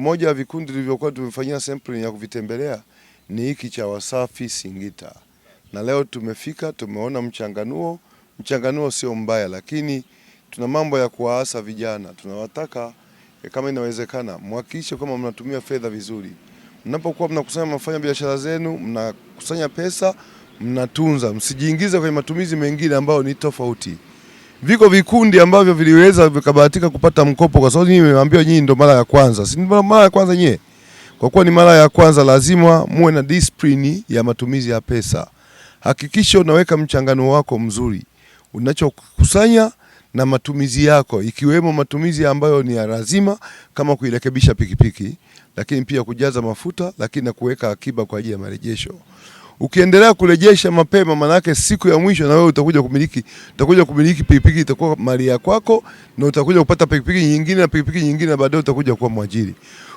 Moja ya vikundi vilivyokuwa tumefanyia sampling ya kuvitembelea ni hiki cha Wasafi Singita, na leo tumefika, tumeona mchanganuo. Mchanganuo sio mbaya, lakini tuna mambo ya kuwaasa vijana. Tunawataka kama inawezekana mhakikishe kama mnatumia fedha vizuri. Mnapokuwa mnakusanya mnafanya biashara zenu, mnakusanya pesa, mnatunza, msijiingize kwenye matumizi mengine ambayo ni tofauti. Viko vikundi ambavyo viliweza vikabahatika kupata mkopo, kwa sababu nimewaambia nyinyi ndo mara ya kwanza. Si mara ya kwanza nyie. Kwa kuwa ni mara ya kwanza, lazima muwe na discipline ya matumizi ya pesa. Hakikisha unaweka mchanganuo wako mzuri, unachokusanya na matumizi yako, ikiwemo matumizi ambayo ni ya lazima kama kuirekebisha pikipiki, lakini pia kujaza mafuta, lakini na kuweka akiba kwa ajili ya marejesho. Ukiendelea kurejesha mapema, manake siku ya mwisho na wewe utakuja kumiliki pikipiki, itakuwa mali ya kwako, na utakuja kupata pikipiki nyingine na pikipiki nyingine, baadaye utakuja kuwa mwajiri.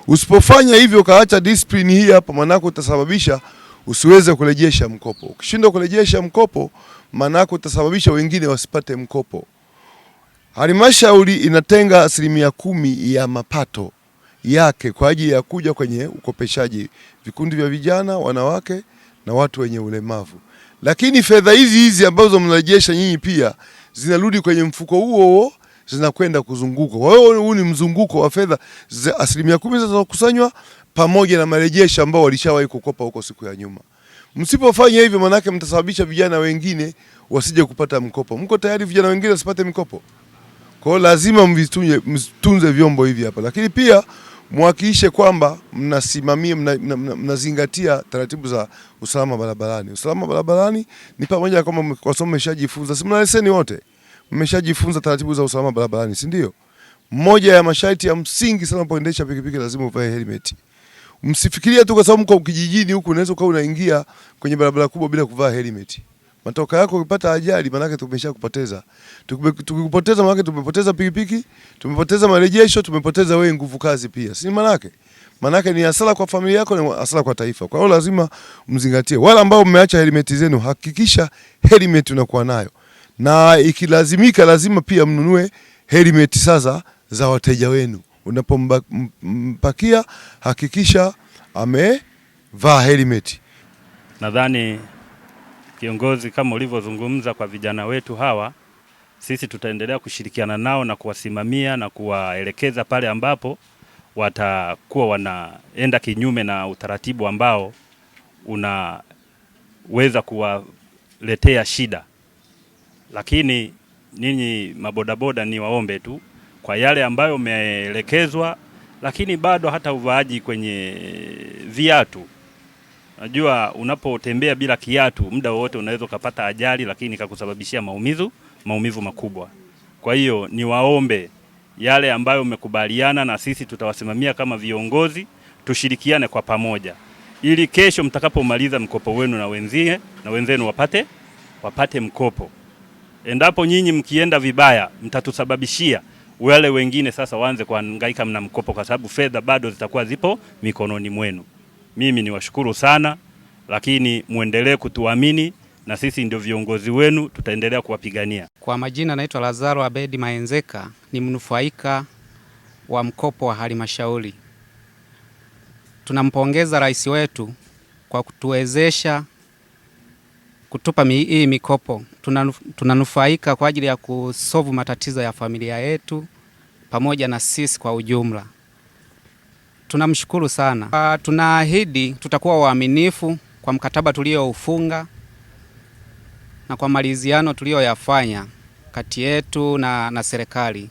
Usipofanya hivyo, kaacha discipline hii hapa, manake utasababisha usiweze kurejesha mkopo. Ukishindwa kurejesha mkopo, manake utasababisha wengine wasipate mkopo. Halmashauri inatenga 10% ya mapato yake kwa ajili ya kuja kwenye ukopeshaji vikundi vya vijana, wanawake na watu wenye ulemavu. Lakini fedha hizi ambazo mnarejesha nyinyi pia zinarudi kwenye mfuko huo, zinakwenda kuzunguka. Kwa hiyo huu ni mzunguko wa fedha, 10% zinazokusanywa pamoja na marejesho ambao walishawahi kukopa huko siku ya nyuma. Msipofanya hivyo, manake mtasababisha vijana wengine wasije kupata mkopo. Mko tayari vijana wengine wasipate mikopo? Kwa hiyo lazima mtunze vyombo hivi hapa, lakini pia muhakikishe kwamba mnasimamia, mnazingatia taratibu za usalama barabarani. Usalama barabarani ni pamoja kama kwa sababu mmeshajifunza, si mna leseni wote, mmeshajifunza taratibu za usalama barabarani, si ndio? Moja ya masharti ya msingi sana unapoendesha pikipiki, lazima uvae helmet. Msifikirie tu kwa sababu mko kijijini huku unaweza kuwa unaingia kwenye barabara kubwa bila kuvaa helmet. Matoka yako ukipata ajali, manake tumeshakupoteza. Tukikupoteza manake tumepoteza pikipiki, tumepoteza marejesho, tumepoteza wewe nguvu kazi pia. Si manake? Manake ni hasara kwa familia yako, ni hasara kwa taifa. Kwa hiyo lazima mzingatie. Wale ambao mmeacha helmet zenu, hakikisha helmet unakuwa nayo. Na ikilazimika lazima pia mnunue helmet sasa za wateja wenu. Unapompakia hakikisha amevaa helmet. Nadhani kiongozi, kama ulivyozungumza kwa vijana wetu hawa, sisi tutaendelea kushirikiana nao na kuwasimamia na kuwaelekeza pale ambapo watakuwa wanaenda kinyume na utaratibu ambao unaweza kuwaletea shida. Lakini ninyi mabodaboda, ni waombe tu kwa yale ambayo umeelekezwa, lakini bado hata uvaaji kwenye viatu. Najua unapotembea bila kiatu muda wote unaweza kupata ajali, lakini ikakusababishia maumivu makubwa. Kwa hiyo ni waombe yale ambayo umekubaliana na sisi, tutawasimamia kama viongozi, tushirikiane kwa pamoja ili kesho mtakapomaliza mkopo wenu na wenzenu wapate mkopo. Endapo nyinyi mkienda vibaya, mtatusababishia wale wengine sasa waanze kuhangaika mna mkopo, kwa sababu fedha bado zitakuwa zipo mikononi mwenu. Mimi niwashukuru sana, lakini muendelee kutuamini na sisi ndio viongozi wenu, tutaendelea kuwapigania. Kwa majina naitwa Lazaro Abedi Maenzeka, ni mnufaika wa mkopo wa halmashauri. Tunampongeza rais wetu kwa kutuwezesha kutupa hii mikopo. Tunanufaika kwa ajili ya kusolve matatizo ya familia yetu pamoja na sisi kwa ujumla. Tunamshukuru sana. Tunaahidi tutakuwa waaminifu kwa mkataba tulioufunga na kwa maliziano tulioyafanya kati yetu na serikali,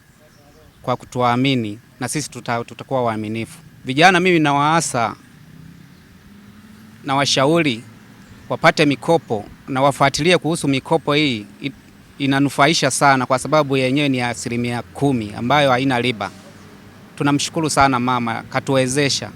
kwa kutuamini na sisi tutakuwa waaminifu. Vijana mimi nawaasa na washauri wapate mikopo na wafuatilie kuhusu mikopo hii. Inanufaisha sana kwa sababu yenyewe ni 10% ambayo haina riba. Tunamshukuru sana mama, katuwezesha.